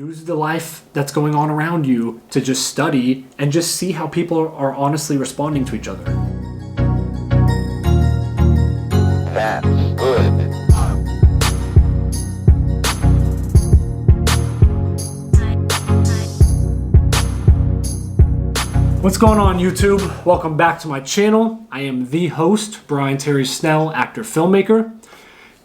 Use the life that's going on around you to just study and just see how people are honestly responding to each other. That's good. What's going on, YouTube? Welcome back to my channel. I am the host, Brian Terry Snell, actor, filmmaker.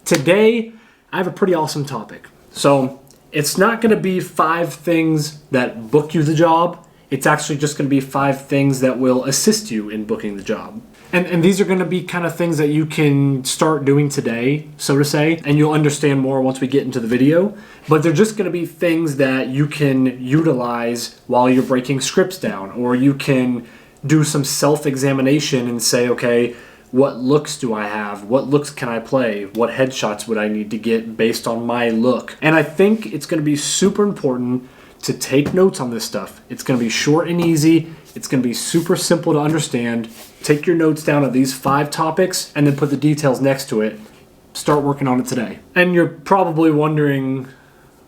Today, I have a pretty awesome topic. So, it's not going to be 5 things that book you the job. It's actually just going to be 5 things that will assist you in booking the job. And these are going to be kind of things that you can start doing today, so to say, and you'll understand more once we get into the video. But they're just going to be things that you can utilize while you're breaking scripts down, or you can do some self-examination and say, okay, what looks do I have? What looks can I play? What headshots would I need to get based on my look? And I think it's going to be super important to take notes on this stuff. It's going to be short and easy. It's going to be super simple to understand. Take your notes down of these 5 topics and then put the details next to it. Start working on it today. And you're probably wondering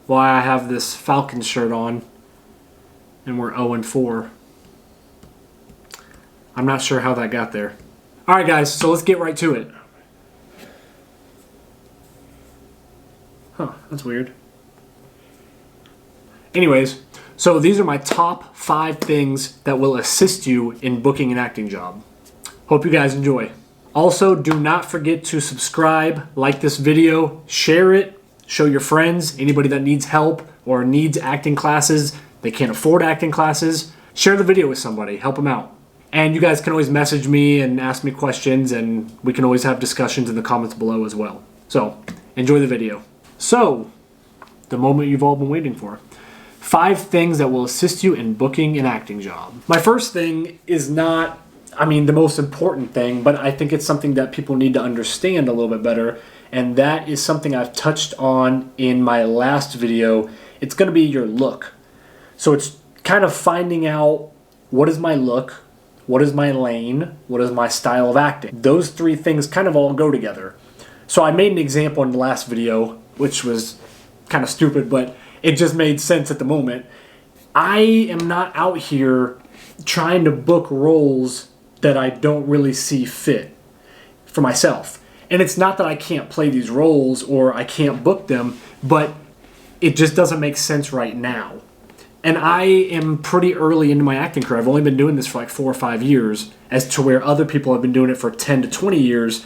why I have this Falcons shirt on and we're 0-4. I'm not sure how that got there. All right, guys, so let's get right to it. Huh, that's weird. Anyways, so these are my top 5 things that will assist you in booking an acting job. Hope you guys enjoy. Also, do not forget to subscribe, like this video, share it, show your friends, anybody that needs help or needs acting classes, they can't afford acting classes, share the video with somebody, help them out. And you guys can always message me and ask me questions, and we can always have discussions in the comments below as well. So, enjoy the video. So, the moment you've all been waiting for. 5 things that will assist you in booking an acting job. My first thing is not, the most important thing, but I think it's something that people need to understand a little bit better, and that is something I've touched on in my last video. It's going to be your look. So it's kind of finding out, what is my look, what is my lane, what is my style of acting. Those 3 things kind of all go together. So I made an example in the last video, which was kind of stupid, but it just made sense at the moment. I am not out here trying to book roles that I don't really see fit for myself. And it's not that I can't play these roles or I can't book them, but it just doesn't make sense right now. And I am pretty early into my acting career. I've only been doing this for like 4 or 5 years, as to where other people have been doing it for 10 to 20 years.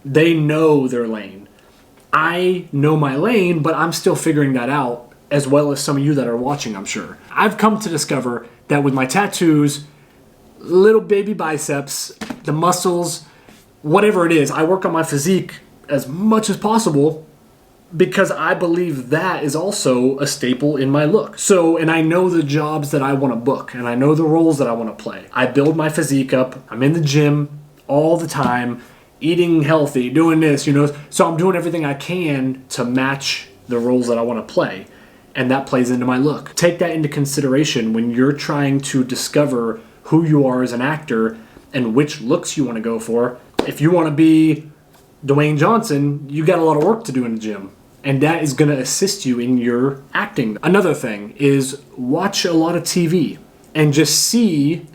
They know their lane. I know my lane, but I'm still figuring that out, as well as some of you that are watching, I'm sure. I've come to discover that with my tattoos, little baby biceps, the muscles, whatever it is, I work on my physique as much as possible because I believe that is also a staple in my look. So, and I know the jobs that I want to book, and I know the roles that I want to play. I build my physique up. I'm in the gym all the time, eating healthy, doing this, So I'm doing everything I can to match the roles that I want to play. And that plays into my look. Take that into consideration when you're trying to discover who you are as an actor and which looks you want to go for. If you want to be Dwayne Johnson, you got a lot of work to do in the gym. And that is going to assist you in your acting. Another thing is watch a lot of TV and just see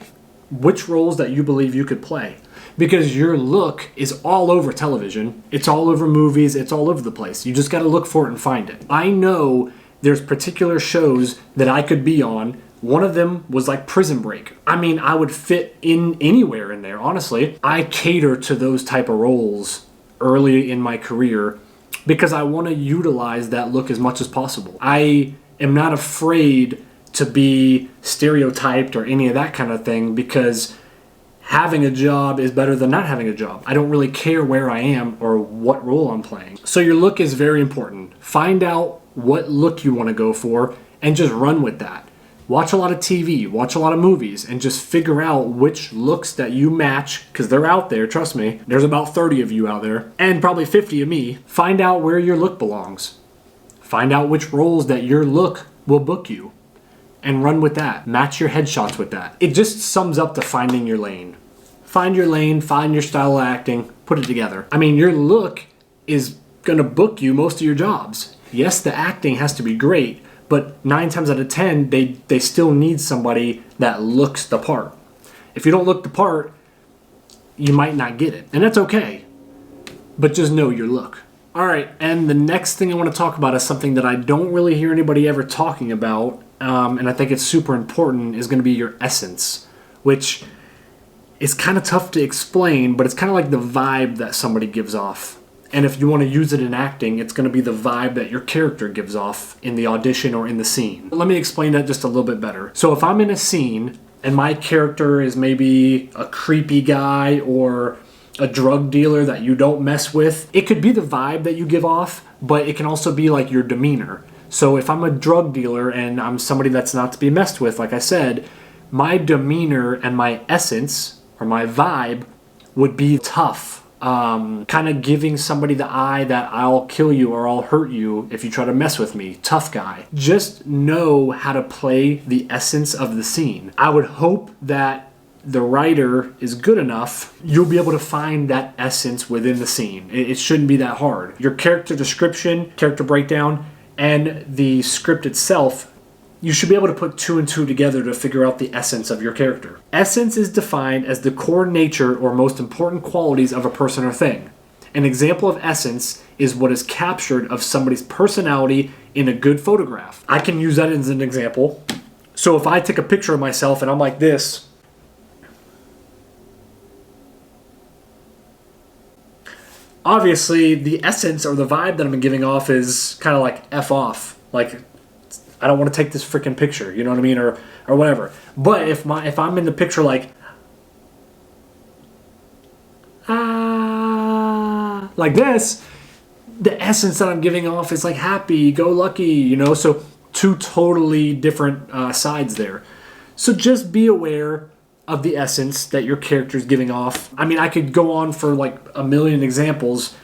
which roles that you believe you could play. Because your look is all over television. It's all over movies. It's all over the place. You just got to look for it and find it. I know there's particular shows that I could be on. One of them was like Prison Break. I would fit in anywhere in there, honestly. I cater to those type of roles early in my career because I want to utilize that look as much as possible. I am not afraid to be stereotyped or any of that kind of thing because having a job is better than not having a job. I don't really care where I am or what role I'm playing. So your look is very important. Find out what look you want to go for and just run with that. Watch a lot of TV, watch a lot of movies, and just figure out which looks that you match, because they're out there, trust me. There's about 30 of you out there, and probably 50 of me. Find out where your look belongs. Find out which roles that your look will book you, and run with that. Match your headshots with that. It just sums up to finding your lane. Find your lane, find your style of acting, put it together. Your look is going to book you most of your jobs. Yes, the acting has to be great, but 9 times out of 10, they still need somebody that looks the part. If you don't look the part, you might not get it. And that's okay. But just know your look. All right, and the next thing I want to talk about is something that I don't really hear anybody ever talking about, and I think it's super important, is going to be your essence, which is kind of tough to explain, but it's kind of like the vibe that somebody gives off. And if you want to use it in acting, it's going to be the vibe that your character gives off in the audition or in the scene. Let me explain that just a little bit better. So if I'm in a scene and my character is maybe a creepy guy or a drug dealer that you don't mess with, it could be the vibe that you give off, but it can also be like your demeanor. So if I'm a drug dealer and I'm somebody that's not to be messed with, like I said, my demeanor and my essence or my vibe would be tough. Kind of giving somebody the eye that I'll kill you or I'll hurt you if you try to mess with me. Tough guy. Just know how to play the essence of the scene. I would hope that the writer is good enough, you'll be able to find that essence within the scene. It shouldn't be that hard. Your character description, character breakdown, and the script itself, you should be able to put 2 and 2 together to figure out the essence of your character. Essence is defined as the core nature or most important qualities of a person or thing. An example of essence is what is captured of somebody's personality in a good photograph. I can use that as an example. So if I take a picture of myself and I'm like this, obviously the essence or the vibe that I'm giving off is kind of like F off. Like, I don't want to take this freaking picture, you know what I mean? Or whatever. But if I'm in the picture like this, the essence that I'm giving off is like happy, go lucky, you know? So 2 totally different sides there. So just be aware of the essence that your character is giving off. I mean, I could go on for like a million examples.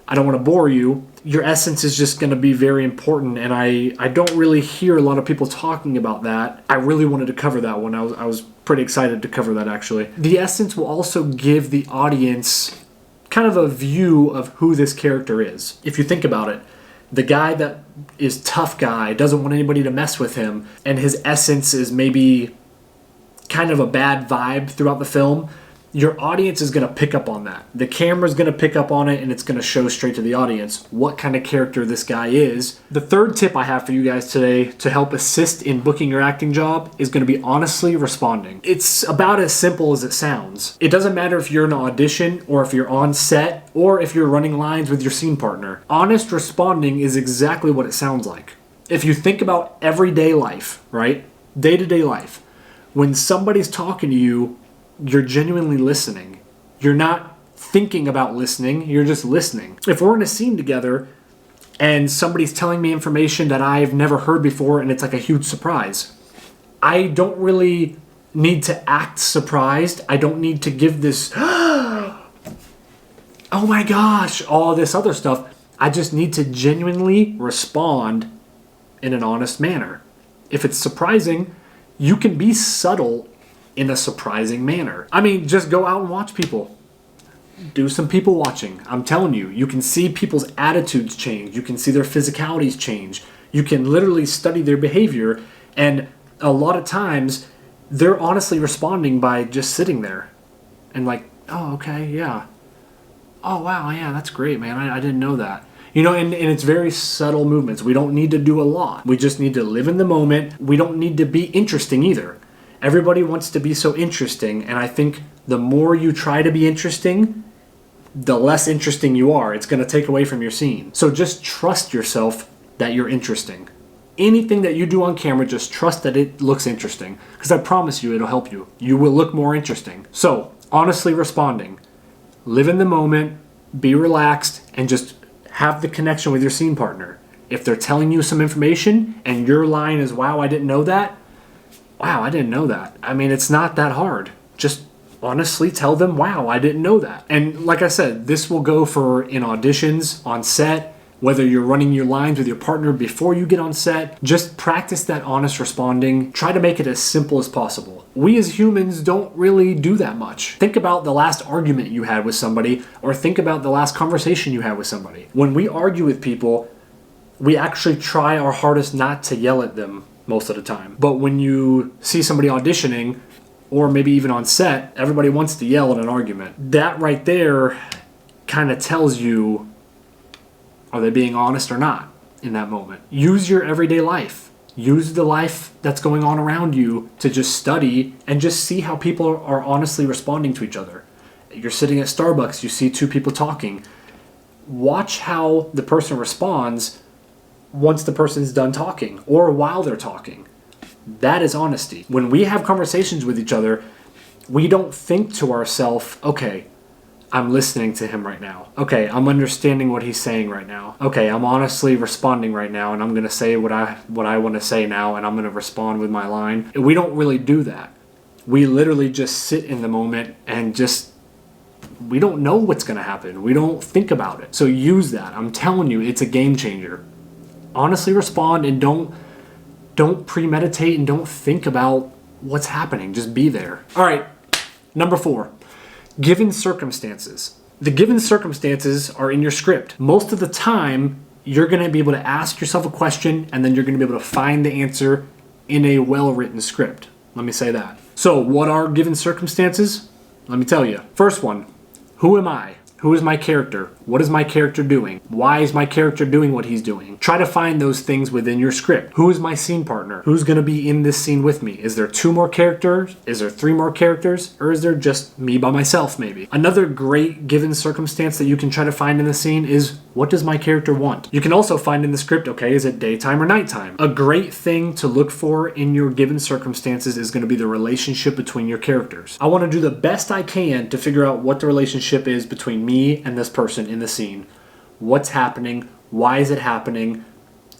I don't want to bore you. Your essence is just going to be very important, and I don't really hear a lot of people talking about that. I really wanted to cover that one. I was pretty excited to cover that, actually. The essence will also give the audience kind of a view of who this character is. If you think about it, the guy that is tough guy, doesn't want anybody to mess with him, and his essence is maybe kind of a bad vibe throughout the film, your audience is going to pick up on that. The camera's going to pick up on it, and it's going to show straight to the audience what kind of character this guy is. The third tip I have for you guys today to help assist in booking your acting job is going to be honestly responding. It's about as simple as it sounds. It doesn't matter if you're in an audition or if you're on set or if you're running lines with your scene partner. Honest responding is exactly what it sounds like. If you think about everyday life, right? Day-to-day life. When somebody's talking to you, you're genuinely listening. You're not thinking about listening, you're just listening. If we're in a scene together and somebody's telling me information that I've never heard before and it's like a huge surprise, I don't really need to act surprised. I don't need to give this, oh my gosh, all this other stuff. I just need to genuinely respond in an honest manner. If it's surprising, you can be subtle in a surprising manner. I mean, just go out and watch people. Do some people watching. I'm telling you, you can see people's attitudes change. You can see their physicalities change. You can literally study their behavior, and a lot of times they're honestly responding by just sitting there and like, oh, okay, yeah. Oh, wow, yeah, that's great, man. I didn't know that. You know, and it's very subtle movements. We don't need to do a lot. We just need to live in the moment. We don't need to be interesting either. Everybody wants to be so interesting, and I think the more you try to be interesting, the less interesting you are. It's going to take away from your scene. So just trust yourself that you're interesting. Anything that you do on camera, just trust that it looks interesting, because I promise you it'll help you. You will look more interesting. So, honestly responding. Live in the moment, be relaxed, and just have the connection with your scene partner. If they're telling you some information and your line is, wow, I didn't know that, wow, I didn't know that. I mean, it's not that hard. Just honestly tell them, wow, I didn't know that. And like I said, this will go for in auditions, on set, whether you're running your lines with your partner before you get on set. Just practice that honest responding. Try to make it as simple as possible. We as humans don't really do that much. Think about the last argument you had with somebody, or think about the last conversation you had with somebody. When we argue with people, we actually try our hardest not to yell at them most of the time. But when you see somebody auditioning, or maybe even on set, everybody wants to yell in an argument. That right there kind of tells you, are they being honest or not in that moment? Use your everyday life. Use the life that's going on around you to just study and just see how people are honestly responding to each other. You're sitting at Starbucks, you see two people talking. Watch how the person responds once the person's done talking or while they're talking. That is honesty. When we have conversations with each other, we don't think to ourselves, okay, I'm listening to him right now. Okay, I'm understanding what he's saying right now. Okay, I'm honestly responding right now, and I'm going to say what I want to say now, and I'm going to respond with my line. We don't really do that. We literally just sit in the moment and we don't know what's going to happen. We don't think about it. So use that. I'm telling you, it's a game changer. Honestly respond, and don't premeditate and don't think about what's happening. Just be there. All right, number 4, given circumstances. The given circumstances are in your script. Most of the time, you're going to be able to ask yourself a question, and then you're going to be able to find the answer in a well-written script. Let me say that. So what are given circumstances? Let me tell you. First one, who am I? Who is my character? What is my character doing? Why is my character doing what he's doing? Try to find those things within your script. Who is my scene partner? Who's going to be in this scene with me? Is there 2 more characters? Is there 3 more characters? Or is there just me by myself maybe? Another great given circumstance that you can try to find in the scene is, what does my character want? You can also find in the script, okay, is it daytime or nighttime? A great thing to look for in your given circumstances is going to be the relationship between your characters. I want to do the best I can to figure out what the relationship is between me and this person in the scene. What's happening? Why is it happening?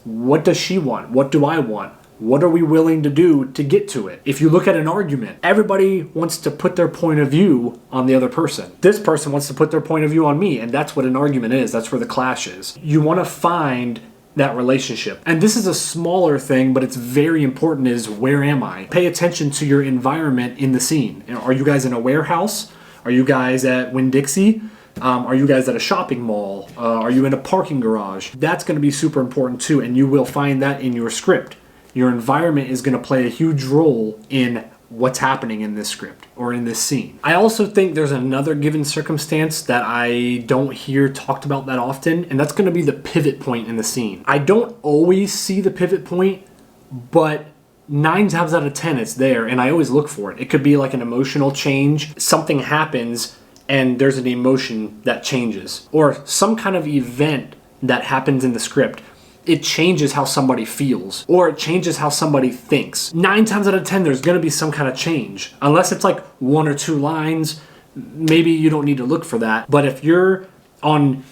What does she want? What do I want? What are we willing to do to get to it? If you look at an argument, everybody wants to put their point of view on the other person. This person wants to put their point of view on me, and that's what an argument is. That's where the clash is. You want to find that relationship. And this is a smaller thing, but it's very important, is where am I? Pay attention to your environment in the scene. Are you guys in a warehouse? Are you guys at Winn-Dixie? Are you guys at a shopping mall? Are you in a parking garage? That's going to be super important too, and you will find that in your script. Your environment is going to play a huge role in what's happening in this script or in this scene. I also think there's another given circumstance that I don't hear talked about that often, and that's going to be the pivot point in the scene. I don't always see the pivot point, but 9 times out of 10 it's there, and I always look for it. It could be like an emotional change. Something happens and there's an emotion that changes, or some kind of event that happens in the script. It changes how somebody feels, or it changes how somebody thinks. 9 times out of 10, there's going to be some kind of change. Unless it's like 1 or 2 lines, maybe you don't need to look for that. But if you're on,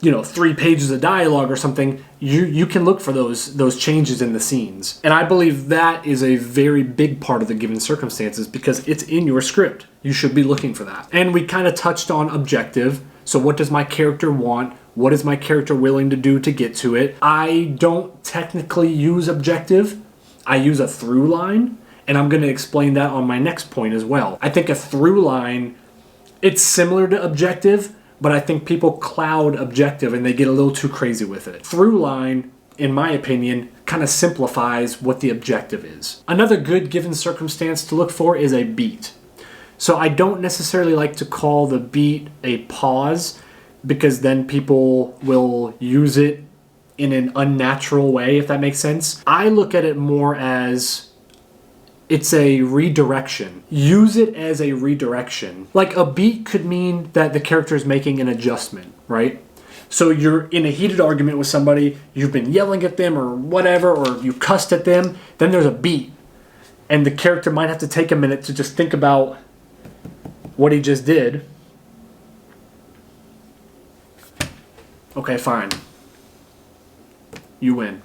3 pages of dialogue or something, you can look for those changes in the scenes. And I believe that is a very big part of the given circumstances because it's in your script. You should be looking for that. And we kind of touched on objective. So what does my character want? What is my character willing to do to get to it? I don't technically use objective. I use a through line, and I'm going to explain that on my next point as well. I think a through line, it's similar to objective, but I think people cloud objective and they get a little too crazy with it. Through line, in my opinion, kind of simplifies what the objective is. Another good given circumstance to look for is a beat. So I don't necessarily like to call the beat a pause, because then people will use it in an unnatural way, if that makes sense. I look at it more as it's a redirection. Use it as a redirection. Like a beat could mean that the character is making an adjustment, right? So you're in a heated argument with somebody, you've been yelling at them or whatever, or you cussed at them, then there's a beat. And the character might have to take a minute to just think about what he just did. Okay, fine. You win.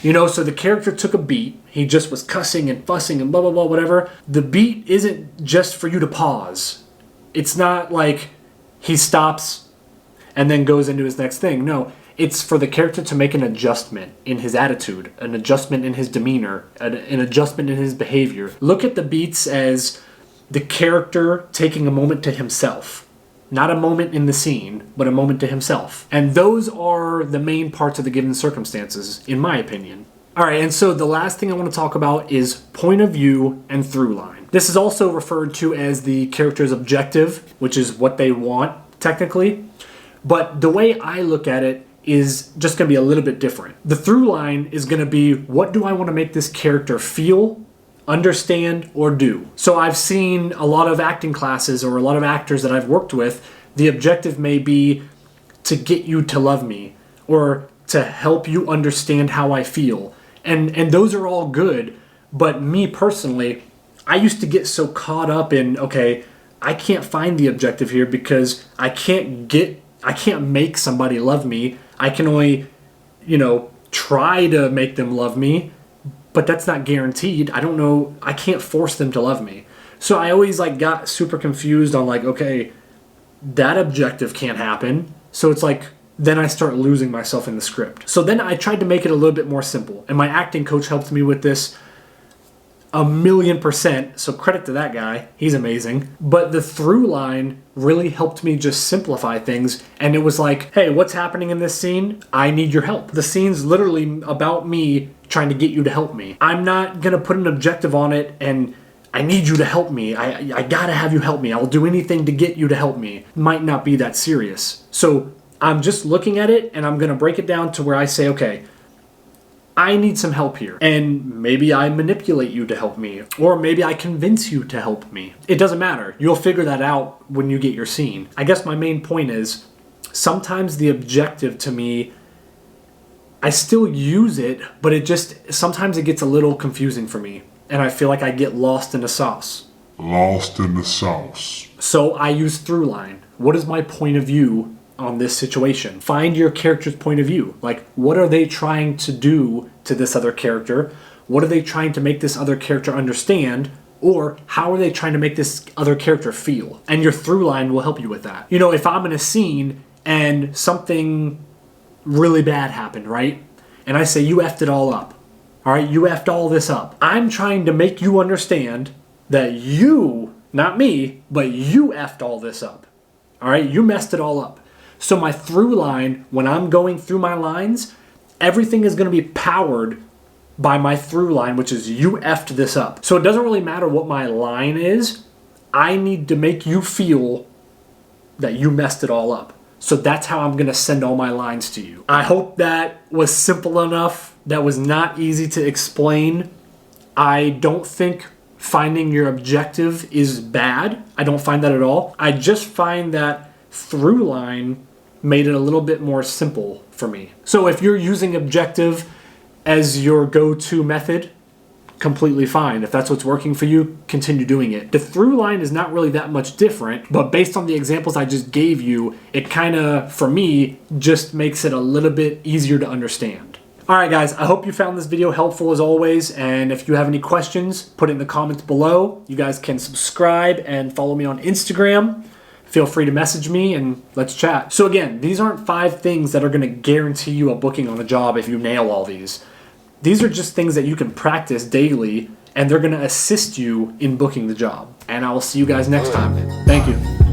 So the character took a beat. He just was cussing and fussing and blah, blah, blah, whatever. The beat isn't just for you to pause. It's not like he stops and then goes into his next thing. No, it's for the character to make an adjustment in his attitude, an adjustment in his demeanor, an adjustment in his behavior. Look at the beats as the character taking a moment to himself. not a moment in the scene, but a moment to himself. And those are the main parts of the given circumstances, in my opinion. All right, and so the last thing I want to talk about is point of view and through line. This is also referred to as the character's objective, which is what they want, technically. But the way I look at it is just going to be a little bit different. The through line is going to be, what do I want to make this character feel, understand, or do? So I've seen a lot of acting classes or a lot of actors that I've worked with, the objective may be to get you to love me or to help you understand how I feel. And those are all good, but me personally, I used to get so caught up in, okay, I can't find the objective here because I can't make somebody love me. I can only, try to make them love me, but that's not guaranteed. I don't know, I can't force them to love me. So I always got super confused on okay, that objective can't happen. So it's then I start losing myself in the script. So then I tried to make it a little bit more simple. And my acting coach helped me with this 1,000,000%. So credit to that guy. He's amazing. But the through line really helped me just simplify things. And it was hey, what's happening in this scene? I need your help. The scene's literally about me trying to get you to help me. I'm not going to put an objective on it and I need you to help me. I got to have you help me. I'll do anything to get you to help me. Might not be that serious. So I'm just looking at it and I'm going to break it down to where I say, okay, I need some help here. And maybe I manipulate you to help me, or maybe I convince you to help me. It doesn't matter. You'll figure that out when you get your scene. I guess my main point is sometimes the objective to me, I still use it, but sometimes it gets a little confusing for me. And I feel like I get lost in the sauce. Lost in the sauce. So I use through line. What is my point of view on this situation? Find your character's point of view. What are they trying to do to this other character? What are they trying to make this other character understand? Or how are they trying to make this other character feel? And your through line will help you with that. If I'm in a scene and something really bad happened, right? And I say, you effed it all up. All right, you effed all this up. I'm trying to make you understand that you, not me, but you effed all this up. All right, you messed it all up. So my through line, when I'm going through my lines, everything is going to be powered by my through line, which is you effed this up. So it doesn't really matter what my line is. I need to make you feel that you messed it all up. So that's how I'm going to send all my lines to you. I hope that was simple enough. That was not easy to explain. I don't think finding your objective is bad. I don't find that at all. I just find that through line made it a little bit more simple for me. So if you're using objective as your go-to method, completely fine. If that's what's working for you, continue doing it. The through line is not really that much different, but based on the examples I just gave you, it kind of, for me, just makes it a little bit easier to understand. All right, guys, I hope you found this video helpful as always, and if you have any questions, put it in the comments below. You guys can subscribe and follow me on Instagram. Feel free to message me and let's chat. So again, these aren't 5 things that are going to guarantee you a booking on a job if you nail all these. These are just things that you can practice daily, and they're going to assist you in booking the job. And I will see you guys next time. Thank you.